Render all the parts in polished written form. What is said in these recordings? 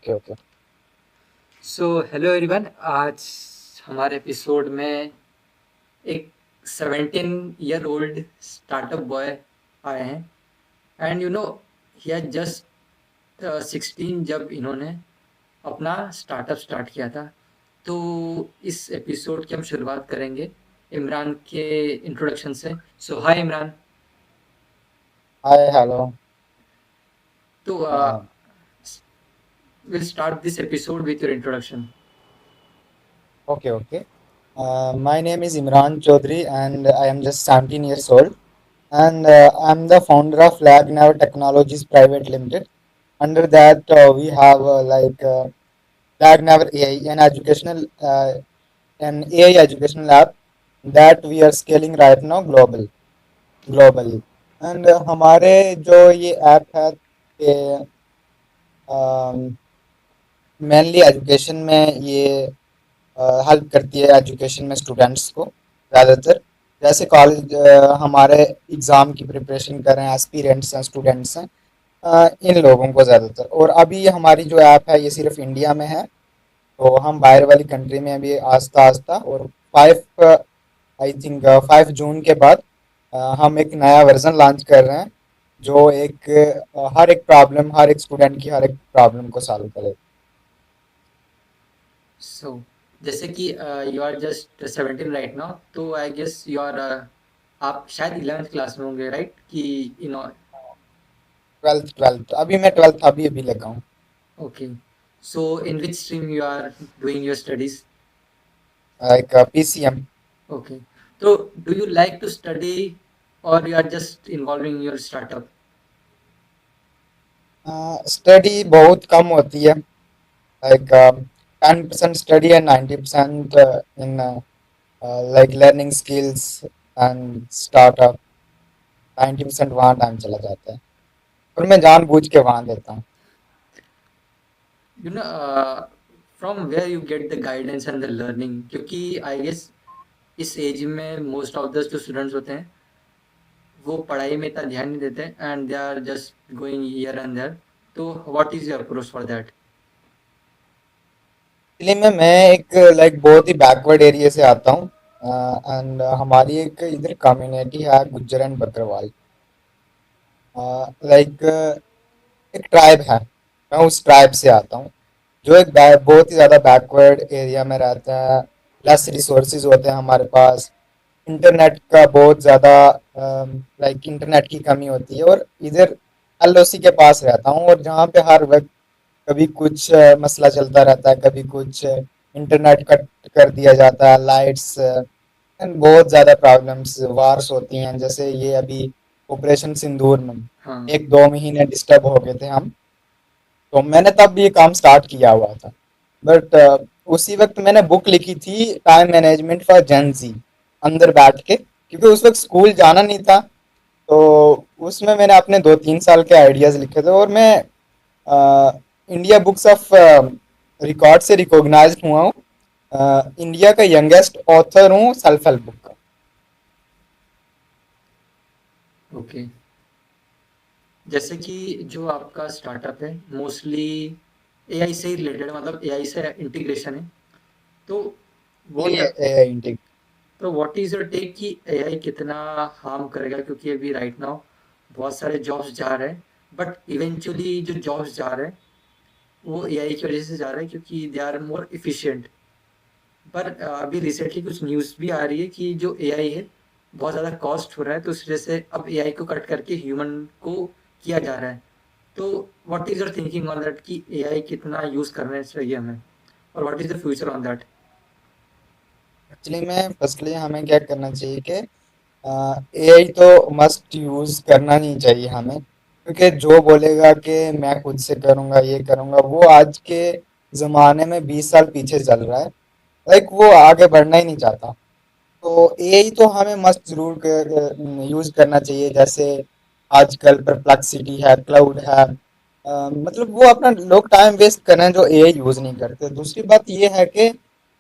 Okay okay. So hello everyone. आज हमारे episode में एक 17 ईयर ओल्ड स्टार्टअप बॉय आए हैं। And you know he has just 16 जब इन्होंने अपना स्टार्टअप स्टार्ट किया था। तो इस एपिसोड की हम शुरुआत करेंगे इमरान के इंट्रोडक्शन से। So hi Imran. Hi hello. तो will start this episode with your introduction. Okay okay. My name is Imran Chaudhary and I am just 17 years old, and I'm the founder of Lagnav Technologies Private Limited. Under that, we have Lagnav AI, an AI educational app that we are scaling right now globally. And हमारे जो ये app है ये mainly education में ये help करती है education में स्टूडेंट्स को ज़्यादातर। जैसे कॉलेज हमारे एग्ज़ाम की प्रिपरेशन कर रहे हैं एस्पिरेंट्स हैं स्टूडेंट्स हैं, इन लोगों को ज़्यादातर। और अभी हमारी जो ऐप है ये सिर्फ इंडिया में है, तो हम बाहर वाली कंट्री में भी आस्ता आस्ता और 5 जून के बाद हम एक नया वर्जन लॉन्च कर रहे हैं जो हर एक स्टूडेंट की हर एक प्रॉब्लम को सॉल्व करे। सो जैसे कि you are just 17 right now, तो आई गेस यू आर आप शायद 11th क्लास में होंगे, राइट? कि इन ट्वेल्थ अभी मैं ट्वेल्थ अभी अभी लगा हूँ। Okay. So in which stream you are doing your studies? Like PCM। Okay. तो do you like to study और you are just involving your startup? Study बहुत कम होती है, like 10% study and 90% in like learning skills and startup. 90% वहाँ time चला जाता है और मैं जानबूझ के वहाँ देता हूँ। You know from where you get the guidance and the learning, क्योंकि आई गेस इस एज में मोस्ट ऑफ द जो स्टूडेंट्स होते हैं वो पढ़ाई में इतना ध्यान नहीं देते and they are just going here and there. तो what is your approach for that? इसलिए मैं एक लाइक बहुत ही बैकवर्ड एरिया से आता हूँ, एंड हमारी एक इधर कम्युनिटी है गुज्जर एंड बकरवाल। लाइक एक ट्राइब है, मैं उस ट्राइब से आता हूँ जो बहुत ही ज़्यादा बैकवर्ड एरिया में रहता है। लेस रिसोर्सेज होते हैं हमारे पास, इंटरनेट का बहुत ज़्यादा लाइक इंटरनेट की कमी होती है। और इधर LOC के पास रहता हूँ और जहाँ पे हर वक्त कभी कुछ मसला चलता रहता है, कभी कुछ इंटरनेट कट कर दिया जाता है, लाइट्स एंड बहुत ज़्यादा प्रॉब्लम्स वार्स होती हैं। जैसे ये अभी ऑपरेशन सिंदूर में हाँ। 1-2 महीने डिस्टर्ब हो गए थे हम, तो मैंने तब ये काम स्टार्ट किया हुआ था। बट उसी वक्त मैंने बुक लिखी थी टाइम मैनेजमेंट फॉर जेन जी, अंदर बैठ के, क्योंकि उस वक्त स्कूल जाना नहीं था। तो उसमें मैंने अपने 2-3 साल के आइडियाज लिखे थे और मैं इंडिया बुक्स ऑफ रिकॉर्ड से रिकॉग्नाइज हुआ हूँ। इंडिया का यंगेस्ट ऑथर हूँ सेल्फ हेल्प बुक का। ओके। जैसे कि जो आपका स्टार्टअप है मोस्टली एआई से ही रिलेटेड, मतलब एआई से इंटीग्रेशन है। तो व्हाट इंटेक। तो व्हाट इज योर टेक कि एआई कितना हार्म करेगा? क्योंकि अभी राइट नाउ बहुत सारे जॉब्स जा रहे हैं, बट इवेंचुअली जो जॉब्स जा रहे हैं वो एआई की वजह से जा रहे हैं क्योंकि दे आर मोर एफिशिएंट। पर अभी रिसेंटली कुछ न्यूज़ भी आ रही है कि जो एआई है बहुत ज़्यादा कॉस्ट हो रहा है, तो इस वजह से अब एआई को कट करके ह्यूमन को किया जा रहा है। तो what is your thinking on that कि एआई कितना यूज़ करना चाहिए हमें, और what is the future on that? Actually में फर्स्टली हमें क्या करना चाहिए कि AI तो मस्ट यूज़ करना नहीं चाहिए हमें, क्योंकि जो बोलेगा कि मैं खुद से करूँगा ये करूँगा, वो आज के ज़माने में 20 साल पीछे चल रहा है। लाइक वो आगे बढ़ना ही नहीं चाहता। तो AI तो हमें मस्ट ज़रूर यूज़ करना चाहिए। जैसे आजकल परप्लेक्सिटी है, क्लाउड है, मतलब वो अपना लोग टाइम वेस्ट कर रहे हैं जो AI यूज़ नहीं करते। दूसरी बात ये है कि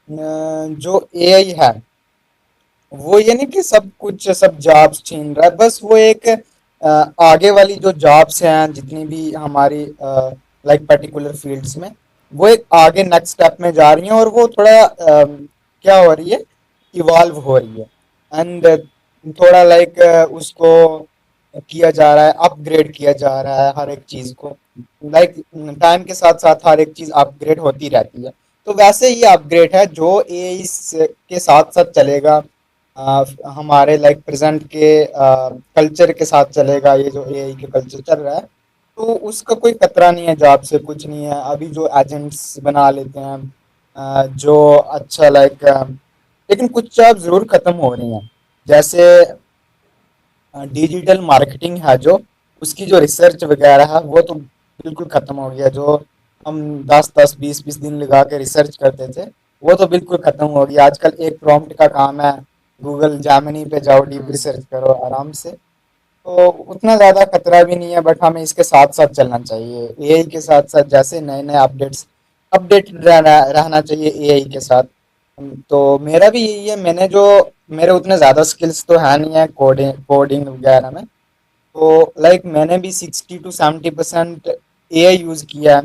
जो AI है वो ये नहीं कि सब कुछ सब जॉब्स छीन रहा है, बस वो एक आगे वाली जो जॉब्स हैं जितनी भी हमारी लाइक पर्टिकुलर फील्ड्स में, वो एक आगे नेक्स्ट स्टेप में जा रही हैं और वो थोड़ा क्या हो रही है, इवॉल्व हो रही है। एंड थोड़ा लाइक उसको किया जा रहा है, अपग्रेड किया जा रहा है हर एक चीज को। लाइक टाइम के साथ साथ हर एक चीज अपग्रेड होती रहती है। तो वैसे ही अपग्रेड है जो एआई के साथ साथ चलेगा, हमारे लाइक प्रेजेंट के कल्चर के साथ चलेगा। ये जो एआई के कल्चर चल रहा है, तो उसका कोई खतरा नहीं है, जॉब से कुछ नहीं है। अभी जो एजेंट्स बना लेते हैं, जो अच्छा लाइक, लेकिन कुछ जॉब जरूर खत्म हो रही हैं। जैसे डिजिटल मार्केटिंग है जो, उसकी जो रिसर्च वगैरह है वो तो बिल्कुल खत्म हो गया। जो हम 10-10 20-20 दिन लगा के रिसर्च करते थे, वो तो बिल्कुल खत्म हो गया। आजकल एक प्रॉम्प्ट का काम है, गूगल जैमिनी पे जाओ, डीप हाँ। रिसर्च करो आराम से। तो उतना ज़्यादा खतरा भी नहीं है, बट हमें इसके साथ साथ चलना चाहिए। एआई के साथ साथ जैसे नए नए अपडेट्स, अपडेटेड रहना चाहिए एआई के साथ। तो मेरा भी यही है। मेरे उतने ज़्यादा स्किल्स तो है नहीं है कोडिंग कोडिंग वगैरह में। तो लाइक मैंने भी 60 to 70% एआई यूज़ किया है,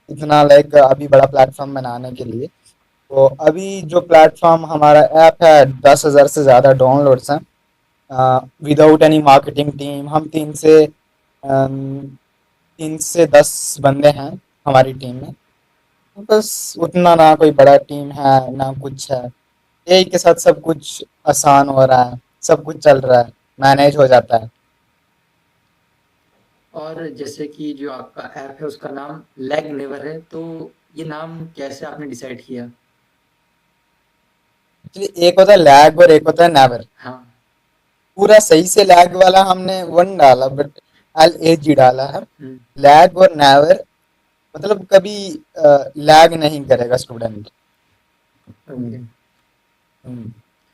इतना लाइक अभी बड़ा प्लेटफॉर्म बनाने के लिए। तो अभी जो प्लेटफॉर्म हमारा ऐप है, 10,000 से ज़्यादा डाउनलोड्स हैं। विदाउट एनी मार्केटिंग टीम हम 3 से 10 बंदे हैं हमारी टीम में। बस उतना, ना कोई बड़ा टीम है ना कुछ है। यही के साथ सब कुछ आसान हो रहा है, सब कुछ चल रहा है, मैनेज हो जाता है। और जैसे कि जो आपका ऐप है उसका नाम लैग नेवर है, तो ये नाम कैसे आपने डिसाइड किया? एक्चुअली एक होता है लैग और एक होता है नेवर। हाँ। पूरा सही से लैग वाला हमने वन डाला, बट LAG डाला है। हुँ। लैग और नेवर मतलब कभी लैग नहीं करेगा स्टूडेंट। ओके।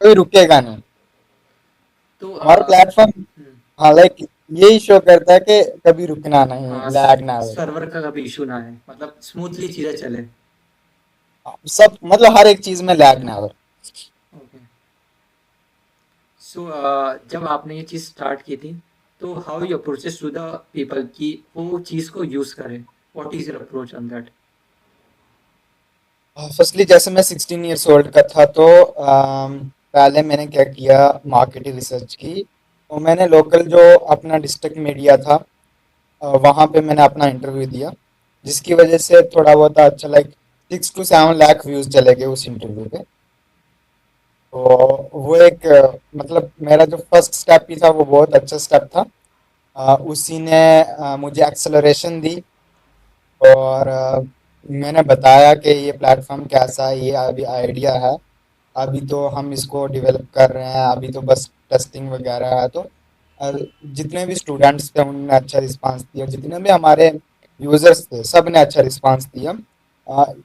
कोई रुकेगा नहीं। तो हमारा प्लेटफॉर्म, हुँ। हाँ लाइक यही शो करता है कि कभी रुकना नहीं, हाँ, लैग ना हो। सर्वर का कभी इश्यू ना आए, मतलब स्मूथली चीज़ें चलें। सब मतलब हर एक चीज में लैग ना हो। ओके। सो जब आपने ये चीज़ स्टार्ट की थी, तो how you approaches to the people कि वो चीज़ को यूज़ करें? What is your approach on that? Firstly जैसे मैं 16 years old का था, तो पहले मैंने क्या किया, मार्केटिंग रिसर्च की। तो मैंने लोकल जो अपना डिस्ट्रिक्ट मीडिया था, वहाँ पे मैंने अपना इंटरव्यू दिया, जिसकी वजह से थोड़ा बहुत अच्छा लाइक 6 to 7 लाख व्यूज चले गए उस इंटरव्यू पे। तो वो एक मतलब मेरा जो फर्स्ट स्टेप ही था वो बहुत अच्छा स्टेप था। उसी ने मुझे एक्सेलरेशन दी। और मैंने बताया कि ये प्लेटफॉर्म कैसा है, ये अभी आइडिया है, अभी तो हम इसको डेवलप कर रहे हैं, अभी तो बस टेस्टिंग वगैरह है। तो जितने भी स्टूडेंट्स थे उन्होंने अच्छा रिस्पांस दिया, जितने भी हमारे यूजर्स थे सब ने अच्छा रिस्पांस दिया।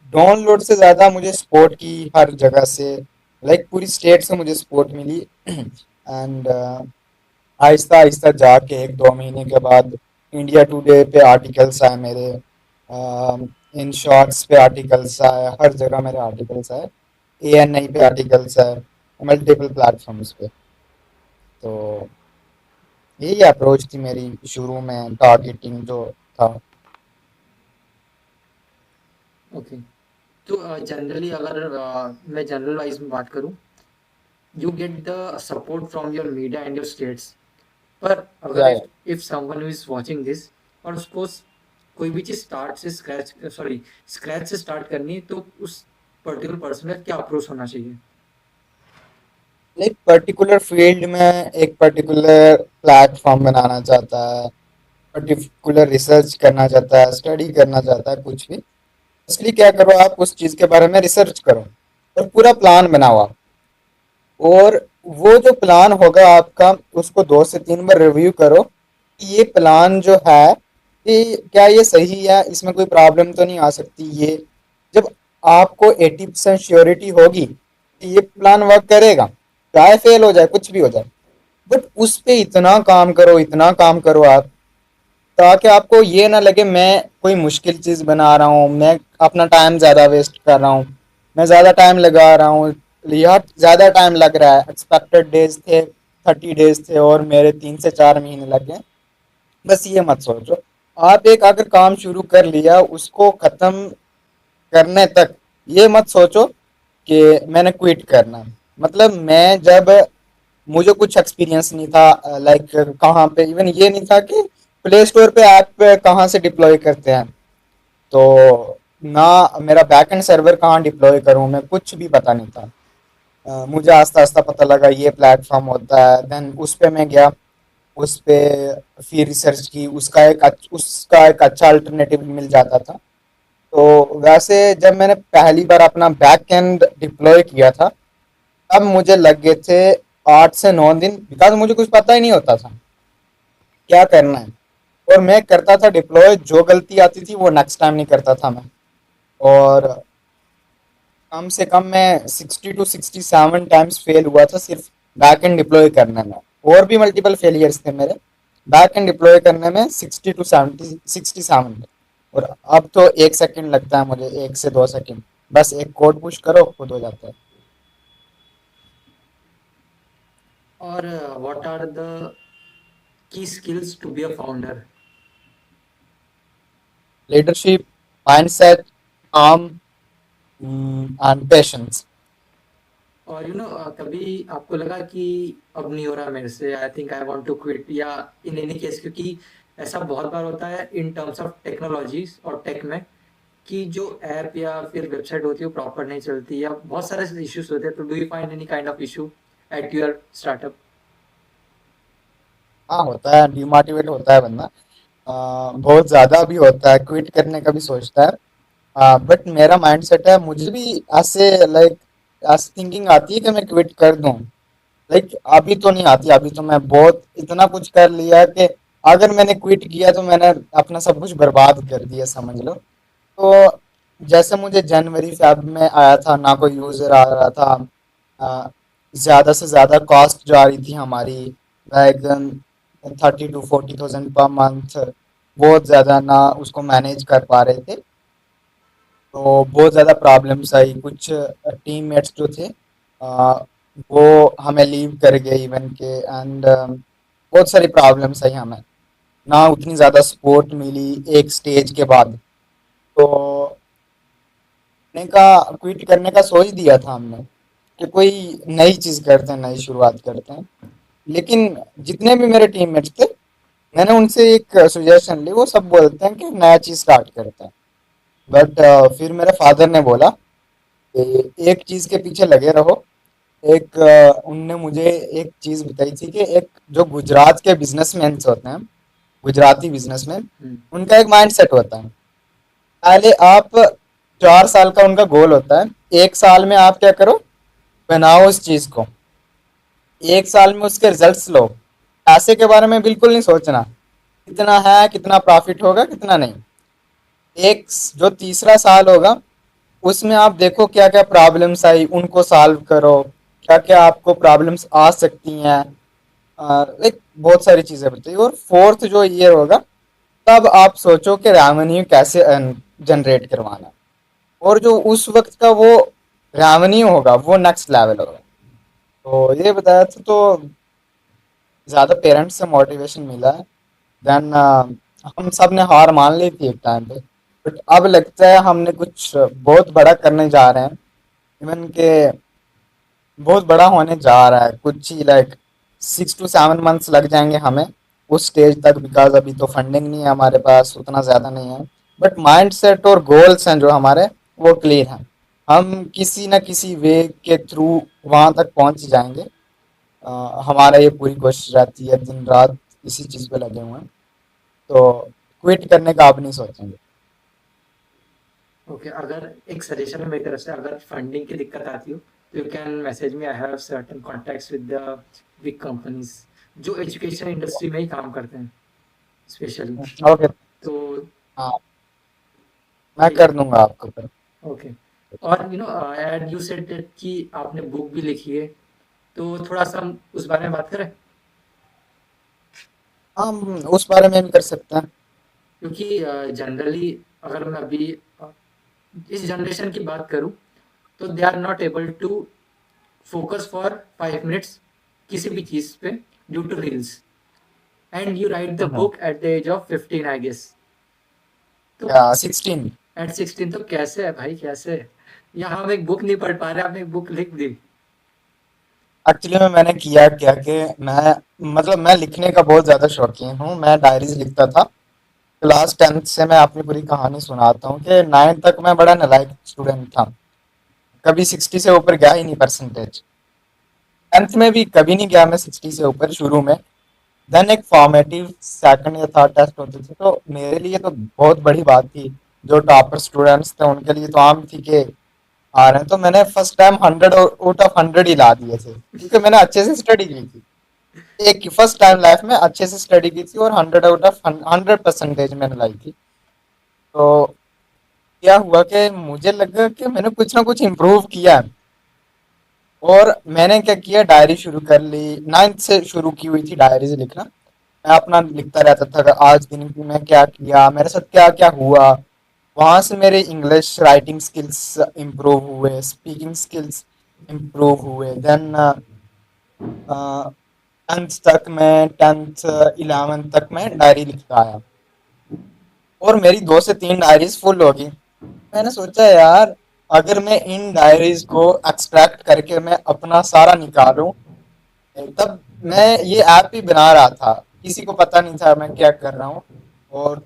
डाउनलोड से ज़्यादा मुझे सपोर्ट की हर जगह से, लाइक पूरी स्टेट से मुझे support milli. And Aahista Aahista जाके 1-2 महीने के बाद इंडिया टुडे पे आर्टिकल्स आए मेरे, इन शॉर्ट्स पे आर्टिकल्स आए, हर जगह मेरे आर्टिकल्स आए, ANI पे आर्टिकल्स आए, मल्टीपल प्लेटफॉर्म्स पे। तो यही अप्रोच थी मेरी शुरू में, टारगेटिंग जो था। ओके। तो जनरली अगर मैं जनरल वाइज़ में बात करूँ, you get the support from your media and your states. पर अगर या if someone who is watching this और सपोज कोई भी चीज स्क्रैच से स्टार्ट करनी है, तो उस पर्टिकुलर पर्सन का क्या अप्रोच होना चाहिए? लाइक पर्टिकुलर फील्ड में एक पर्टिकुलर प्लेटफॉर्म बनाना चाहता है, पर्टिकुलर रिसर्च करना चाहता है, स्टडी करना चाहता है, कुछ भी, इसलिए क्या करो, आप उस चीज के बारे में रिसर्च करो और पूरा प्लान बनाओ आप। और वो जो प्लान होगा आपका, उसको 2 से 3 बार रिव्यू करो कि ये प्लान जो है, कि क्या ये सही है, इसमें कोई प्रॉब्लम तो नहीं आ सकती। ये जब आपको 80% श्योरिटी होगी कि ये प्लान वर्क करेगा, चाहे फेल हो जाए, कुछ भी हो जाए, बट उस पे इतना काम करो, इतना काम करो आप, ताकि आपको ये ना लगे मैं कोई मुश्किल चीज बना रहा हूँ, मैं अपना टाइम ज्यादा वेस्ट कर रहा हूँ, मैं ज्यादा टाइम लगा रहा हूँ, यहाँ ज्यादा टाइम लग रहा है। एक्सपेक्टेड डेज थे 30 डेज थे और मेरे 3 से 4 महीने लग गए। बस ये मत सोचो। आप एक अगर काम शुरू कर लिया, उसको खत्म करने तक ये मत सोचो कि मैंने क्विट करना है। मतलब मैं जब मुझे कुछ एक्सपीरियंस नहीं था, लाइक कहाँ पे इवन ये नहीं था कि प्ले स्टोर पे ऐप कहाँ से डिप्लॉय करते हैं, तो ना मेरा बैक एंड सर्वर कहाँ डिप्लॉय करूँ मैं कुछ भी पता नहीं था। मुझे आस्ता आस्ता पता लगा ये प्लेटफॉर्म होता है, देन उस पे मैं गया, उस पे फिर रिसर्च की, उसका एक अच्छा अल्टरनेटिव मिल जाता था। तो वैसे जब मैंने पहली बार अपना बैक एंड डिप्लॉय किया था, तब मुझे लग गए थे 8 से 9 दिन, बिकॉज मुझे कुछ पता ही नहीं होता था क्या करना है। और मैं करता था डिप्लॉय, जो गलती आती थी वो नेक्स्ट टाइम नहीं करता था मैं। और कम से कम मैं 60 to 67 टाइम्स फेल हुआ था सिर्फ बैक एंड डिप्लॉय करने में। और भी मल्टीपल फेलियर्स थे मेरे बैक एंड डिप्लॉय करने में, 60 to 67। और अब तो 1 सेकंड लगता है मुझे, 1 से 2 सेकंड, बस एक कोड पुश करो खुद हो जाता है। और what are the key skills to be a founder? Leadership, mindset, calm and patience. और कभी आपको लगा कि अब नहीं हो रहा मेरे से, I think I want to quit, या इन एनी केस, क्योंकि ऐसा बहुत बार होता है इन टर्म्स ऑफ टेक्नोलॉजीज और टेक में, कि जो ऐप या फिर वेबसाइट होती है वो प्रॉपर नहीं चलती, या बहुत सारे इश्यूज होते हैं। तो do you find any kind of issue at your startup? हाँ, होता है, डिमोटिवेट होता है बंदा। बहुत ज्यादा भी होता है, क्विट करने का भी सोचता है। बट मेरा माइंडसेट है, मुझे भी ऐसे लाइक ऐसी थिंकिंग आती है कि मैं क्विट कर दूं। लाइक अभी तो नहीं आती, अभी तो मैं बहुत इतना कुछ कर लिया है कि अगर मैंने क्विट किया तो मैंने अपना सब कुछ बर्बाद कर दिया समझ लो। तो जैसे मुझे जनवरी फेब में आया था, ना कोई यूजर आ रहा था, अ, ज्यादा से ज्यादा कॉस्ट जो आ रही थी हमारी, like 30 to 40 thousand per month, बहुत ज्यादा ना उसको मैनेज कर पा रहे थे। तो बहुत ज़्यादा प्रॉब्लम्स आई, कुछ टीममेट्स जो थे वो हमें लीव कर गए इवन के, एंड बहुत सारी प्रॉब्लम्स आई हमें, ना उतनी ज़्यादा सपोर्ट मिली एक स्टेज के बाद। तो क्विट करने का सोच दिया था हमने कि कोई नई चीज़ करते हैं, नई शुरुआत करते हैं। लेकिन जितने भी मेरे टीममेट्स थे, मैंने उनसे एक सुजेशन ली, वो सब बोलते हैं कि नया चीज़ स्टार्ट करते हैं। बट फिर मेरे फादर ने बोला कि एक चीज़ के पीछे लगे रहो। एक उनने मुझे एक चीज बताई थी कि एक जो गुजरात के बिजनेसमैन होते हैं, गुजराती बिजनेसमैन, हम्म। उनका एक माइंड सेट होता है। पहले आप 4 साल का उनका गोल होता है, 1 साल में आप क्या करो, बनाओ उस चीज को, 1 साल में उसके रिजल्ट्स लो। पैसे के बारे में बिल्कुल नहीं सोचना, कितना है, कितना प्रॉफिट होगा, कितना नहीं। एक जो तीसरा साल होगा, उसमें आप देखो क्या क्या प्रॉब्लम्स आई, उनको सॉल्व करो, क्या क्या आपको प्रॉब्लम्स आ सकती हैं। लाइक बहुत सारी चीजें बताइए। और फोर्थ जो ईयर होगा, तब आप सोचो कि रेवेन्यू कैसे जनरेट करवाना है। और जो उस वक्त का वो रेवेन्यू होगा वो नेक्स्ट लेवल होगा। तो ये बताया था। तो ज्यादा पेरेंट्स से मोटिवेशन मिला है। देन हम सब ने हार मान ली थी एक टाइम पे, बट अब लगता है हमने कुछ बहुत बड़ा करने जा रहे हैं। इवन के बहुत बड़ा होने जा रहा है, कुछ ही लाइक 6 to 7 मंथ्स लग जाएंगे हमें उस स्टेज तक, बिकॉज अभी तो फंडिंग नहीं है हमारे पास, उतना ज़्यादा नहीं है। बट माइंड सेट और गोल्स हैं जो हमारे, वो क्लियर हैं। हम किसी न किसी वे के थ्रू वहाँ तक पहुँच जाएंगे। हमारा ये पूरी कोशिश रहती है, दिन रात इसी चीज़ पे लगे हुए हैं। तो क्विट करने का आप नहीं सोचेंगे। ओके, अगर एक सजेशन है मेरी तरफ से, अगर फंडिंग की दिक्कत आती हो तो you can message me, I have certain contacts with the big companies जो एजुकेशन इंडस्ट्री में ही काम करते हैं स्पेशली। ओके। तो हाँ, मैं ठीक कर है। दूंगा आपको फिर। ओके। और एंड यू सेड दैट कि आपने बुक भी लिखी है, तो थोड़ा सा हम उस बारे में बात करें। हम उस बारे में भी कर सकते हैं। क्योंकि जनरली अगर मैं अभी इस जनरेशन की बात करूं, तो they are not able to focus for 5 minutes किसी भी चीज पे, due to reels. And you write the hmm. Book at the age of 15, I guess. तो या 16। एट 16 तो कैसे है भाई, कैसे? यहाँ हम एक बुक नहीं पढ़ पा रहे, आपने एक बुक लिख दी। एक्चुअली में मैंने किया क्या कि मैं मतलब मैं लिखने का बहुत ज़्यादा शौकीन हूँ। मैं डायरीज लिखता था। क्लास 10th से मैं अपनी पूरी कहानी सुनाता हूँ कि 9th तक मैं बड़ा नालायक स्टूडेंट था। कभी 60 से ऊपर गया ही नहीं परसेंटेज। 10th में भी कभी नहीं गया मैं 60 से ऊपर शुरू में। देन एक फॉर्मेटिव सेकंड या थर्ड टेस्ट होते थे, तो मेरे लिए तो बहुत बड़ी बात थी। जो टॉपर स्टूडेंट्स थे उनके लिए तो आम थी कि आ रहे हैं, तो मैंने फर्स्ट टाइम 100 आउट ऑफ 100 ही ला दिए थे, क्योंकि मैंने अच्छे से स्टडी की थी। एक फर्स्ट टाइम लाइफ में अच्छे से स्टडी की थी और 100 आउट ऑफ 100 परसेंटेज मैंने लाई थी। तो क्या हुआ कि मुझे लगा कि मैंने कुछ ना कुछ इम्प्रूव किया है। और मैंने क्या किया, डायरी शुरू कर ली। 9th से शुरू की हुई थी डायरीज लिखना। मैं अपना लिखता रहता था कि आज दिन में क्या किया, मेरे साथ क्या क्या हुआ। वहां से मेरे इंग्लिश राइटिंग स्किल्स इम्प्रूव हुए, स्पीकिंग स्किल्स इम्प्रूव हुए। देन 10th 11th तक मैं डायरी लिखता आया और मेरी 2 से 3 डायरीज फुल हो गई। मैंने सोचा यार, अगर मैं इन डायरीज को एक्सट्रैक्ट करके मैं अपना सारा निकालूं। तब मैं ये ऐप ही बना रहा था, किसी को पता नहीं था मैं क्या कर रहा हूँ। और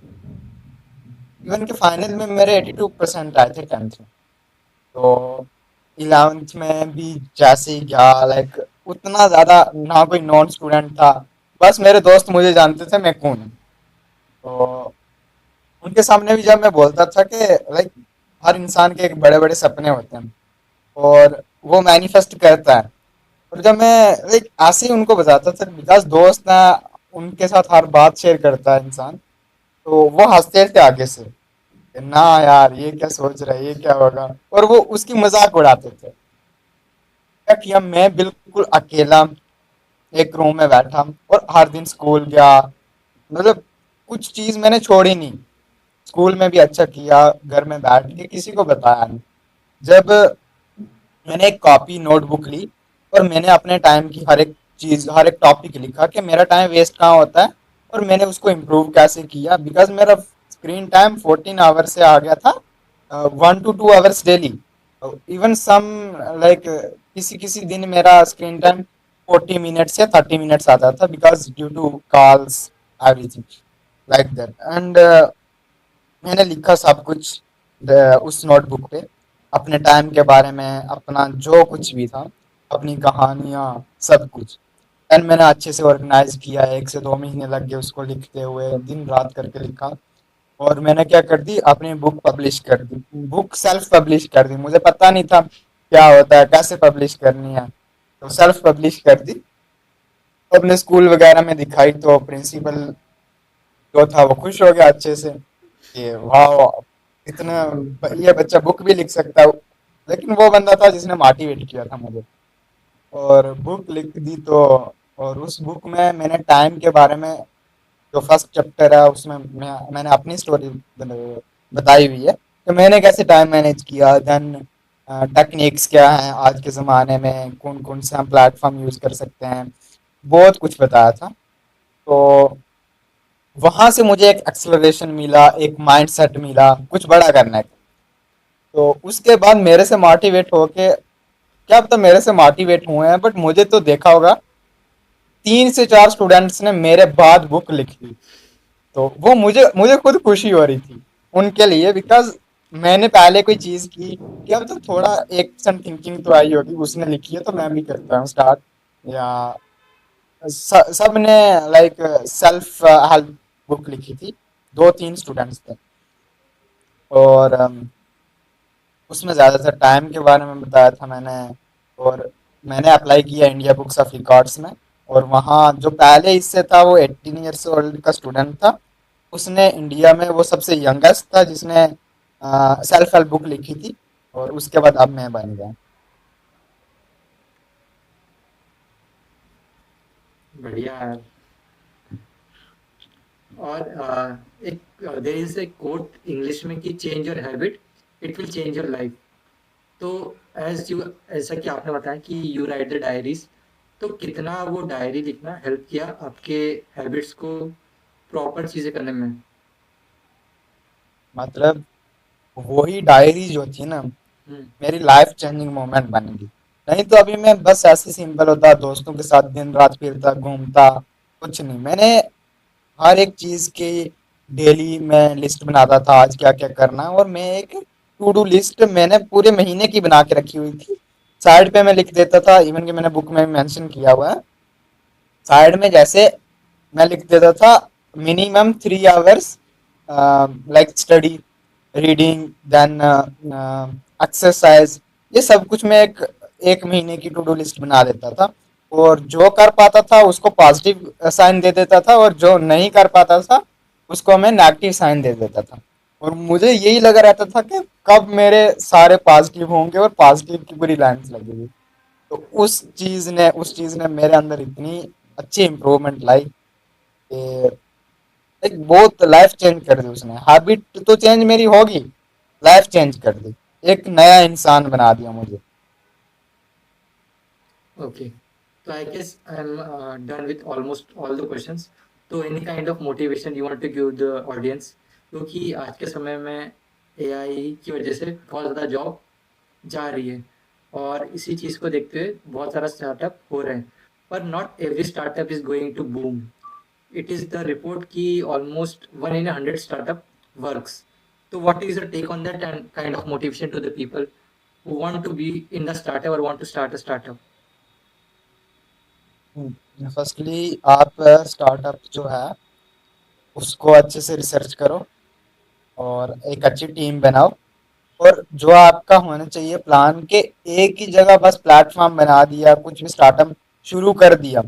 इवन के फाइनल में मेरे 82% आए थे 10th में। तो 11th में भी जैसे ही गया, लाइक उतना ज्यादा ना कोई नॉन स्टूडेंट था। बस मेरे दोस्त मुझे जानते थे मैं कौन हूँ। तो उनके सामने भी जब मैं बोलता था कि लाइक हर इंसान के एक बड़े बड़े सपने होते हैं और वो मैनिफेस्ट करता है। और जब मैं लाइक ऐसे ही उनको बताता था, बिकॉज दोस्त ना, उनके साथ हर बात शेयर करता है इंसान, तो वो हंसते थे आगे से कि ना यार ये क्या सोच रहा है, ये क्या होगा। और वो उसकी मजाक उड़ाते थे। क्या किया, मैं बिल्कुल अकेला एक रूम में बैठा और हर दिन स्कूल गया। मतलब कुछ चीज मैंने छोड़ी नहीं। स्कूल में भी अच्छा किया, घर में बैठ के किसी को बताया नहीं। जब मैंने एक कॉपी नोटबुक ली और मैंने अपने टाइम की हर एक चीज, हर एक टॉपिक लिखा कि मेरा टाइम वेस्ट कहाँ होता है और मैंने उसको इम्प्रूव कैसे किया। बिकॉज मेरा स्क्रीन टाइम 14 आवर से आ गया था 1 to 2 hours daily. Even some like किसी किसी दिन मेरा स्क्रीन टाइम 40 मिनट्स या 30 मिनट्स आता था, because due to calls, everything like that. And मैंने लिखा सब कुछ उस नोटबुक पे, अपने टाइम के बारे में, अपना जो कुछ भी था, अपनी कहानियाँ, सब कुछ। एंड मैंने अच्छे से ऑर्गेनाइज किया। 1 से 2 महीने लग गए उसको लिखते हुए, दिन रात करके लिखा। और मैंने क्या कर दी, अपनी बुक पब्लिश कर दी। बुक सेल्फ पब्लिश कर दी, मुझे पता नहीं था क्या होता है, कैसे पब्लिश करनी है। तो सेल्फ पब्लिश कर दी। तो अपने स्कूल वगैरह में दिखाई तो प्रिंसिपल जो था वो खुश हो गया अच्छे से कि वाह, इतना ये बच्चा बुक भी लिख सकता है। लेकिन वो बंदा था जिसने मोटिवेट किया था मुझे, और बुक लिख दी। तो और उस बुक में मैंने टाइम के बारे में, जो फर्स्ट चैप्टर है उसमें मैंने अपनी स्टोरी बताई हुई है कि मैंने कैसे टाइम मैनेज किया। देन टेक्निक्स क्या हैं आज के ज़माने में, कौन कौन से हम प्लेटफॉर्म यूज़ कर सकते हैं, बहुत कुछ बताया था। तो वहां से मुझे एक एक्सेलरेशन मिला, एक माइंडसेट मिला कुछ बड़ा करने का। तो उसके बाद मेरे से मोटिवेट होके, क्या पता मेरे से मोटिवेट हुए हैं, बट मुझे तो देखा होगा 3 से 4 स्टूडेंट्स ने मेरे बाद बुक लिख ली। तो वो मुझे मुझे खुद खुशी हो रही थी उनके लिए, बिकॉज मैंने पहले कोई चीज की, क्या पता थोड़ा 1% थिंकिंग तो आई होगी, उसने लिखी है तो मैं भी करता हूँ स्टार्ट। या सब ने लाइक सेल्फ हेल्प बुक लिखी थी। 2-3 स्टूडेंट्स थे। और उसमें ज़्यादातर टाइम के बारे में बताया था मैंने। और मैंने अप्लाई किया इंडिया बुक्स ऑफ रिकॉर्ड्स में। और वहाँ जो पहले इससे था वो 18 ईयर्स ओल्ड का स्टूडेंट था। उसने इंडिया में वो सबसे यंगेस्ट था जिसने सेल्फ हेल्प बुक लिखी थी। और उसके बाद अब मैं बन गया। बढ़िया है। और एक there is a quote English में कि change your habit, it will change your life. तो एज यू, ऐसा कि आपने बताया कि यू राइट द डायरीज, तो कितना वो डायरी लिखना हेल्प किया आपके हैबिट्स को प्रॉपर चीज़ें करने में? मतलब वही डायरी जो थी ना, हुँ, मेरी लाइफ चेंजिंग मोमेंट बन गई। नहीं तो अभी मैं बस ऐसे सिंपल होता, दोस्तों के साथ दिन रात फिरता घूमता, कुछ नहीं। मैंने हर एक चीज की डेली मैं लिस्ट बनाता था, आज क्या क्या करना है। और मैं एक टू डू लिस्ट मैंने पूरे महीने की बना के रखी हुई थी, साइड पे मैं लिख देता था। इवन कि मैंने बुक में मेंशन किया हुआ है साइड में, जैसे मैं लिख देता था minimum 3 hours like study, reading, then exercise. ये सब कुछ मैं एक एक महीने की टू डू लिस्ट बना देता था। और जो कर पाता था उसको पॉजिटिव साइन दे देता था, और जो नहीं कर पाता था उसको मैं नेगेटिव साइन दे देता था। और मुझे यही लगा रहता था कि कब मेरे सारे पॉजिटिव होंगे और पॉजिटिव की पूरी लाइन्स लगेगी। तो उस चीज ने मेरे अंदर इतनी अच्छी इम्प्रूवमेंट लाई कि एक बहुत लाइफ चेंज कर दी उसने। हैबिट तो चेंज मेरी होगी, लाइफ चेंज कर दी, एक नया इंसान बना दिया मुझे। ओके। तो I guess I am done with almost all the questions. तो any kind of motivation you want to give the audience, क्योंकि आज के समय में एआई की वजह से बहुत ज़्यादा जॉब जा रही है, और इसी चीज़ को देखते हुए बहुत सारा स्टार्टअप हो रहे हैं, पर not every startup is going to boom. It is the report की ऑलमोस्ट 1 in 100 स्टार्टअप वर्क्स। तो what is the take on that and kind of motivation to the people who want to be in the startup or want to start a startup? Firstly आप startup जो है उसको अच्छे से research करो, और एक अच्छी टीम बनाओ। और जो आपका होना चाहिए प्लान के, एक ही जगह बस प्लेटफॉर्म बना दिया, कुछ भी स्टार्टअप शुरू कर दिया,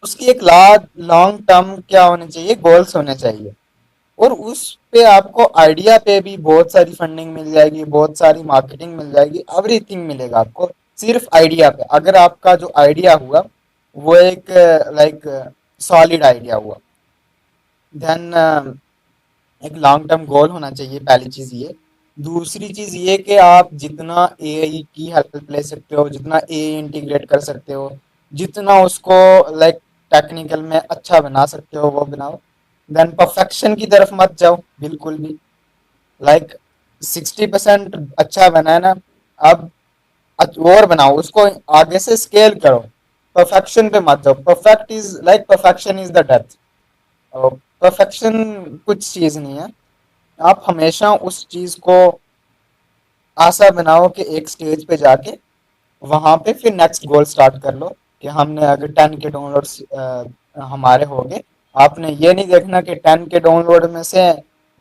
उसकी एक लॉन्ग टर्म क्या होने चाहिए, गोल्स होने चाहिए। और उस पे आपको आइडिया पे भी बहुत सारी फंडिंग मिल जाएगी, बहुत सारी मार्केटिंग मिल जाएगी, एवरीथिंग मिलेगा आपको सिर्फ आइडिया पे। अगर आपका जो आइडिया हुआ वो एक लाइक सॉलिड आइडिया हुआ, देन एक लॉन्ग टर्म गोल होना चाहिए, पहली चीज ये। दूसरी चीज ये कि आप जितना एआई की हेल्प ले सकते हो, जितना एआई इंटीग्रेट कर सकते हो, जितना उसको लाइक टेक्निकल में अच्छा बना सकते हो वो बनाओ। देन परफेक्शन की तरफ मत जाओ बिल्कुल भी। लाइक 60% अच्छा बना है ना, अब और बनाओ उसको, आगे से स्केल करो। परफेक्शन पे मत जाओ, perfect is like perfection is the death. Perfection कुछ चीज नहीं है। आप हमेशा उस चीज को आशा बनाओ कि एक स्टेज पे जाके वहां पे फिर नेक्स्ट गोल स्टार्ट कर लो। कि हमने अगर 10 के डाउनलोड्स हमारे हो गए, आपने ये नहीं देखना कि 10 के डाउनलोड में से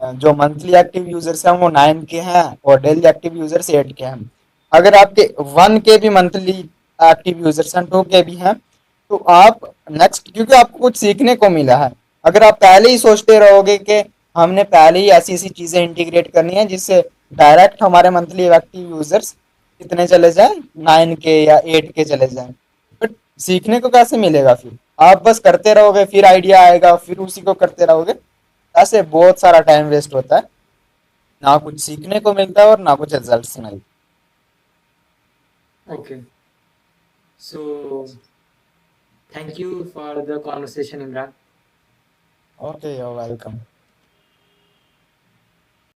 जो मंथली एक्टिव यूजर्स हैं वो 9 के हैं और डेली एक्टिव यूजर्स 8 के हैं। अगर आपके 1 के भी मंथली एक्टिव यूजर्स हैं, 2 के भी हैं, तो आप नेक्स्ट, क्योंकि आपको कुछ सीखने को मिला है। अगर आप पहले ही सोचते रहोगे कि हमने पहले ही ऐसी ऐसी चीजें इंटीग्रेट करनी है जिससे डायरेक्ट हमारे मंथली एक्टिव यूजर्स कितने चले जाएं, 9 के या 8 के चले जाएं, बट सीखने को कैसे मिलेगा फिर? आप बस करते रहोगे, फिर आइडिया आएगा, फिर उसी को करते रहोगे। ऐसे बहुत सारा टाइम वेस्ट होता है, ना कुछ सीखने को मिलता है और ना कुछ रिजल्ट मिलते। Okay, so thank you for the conversation, Imran. Okay, you welcome.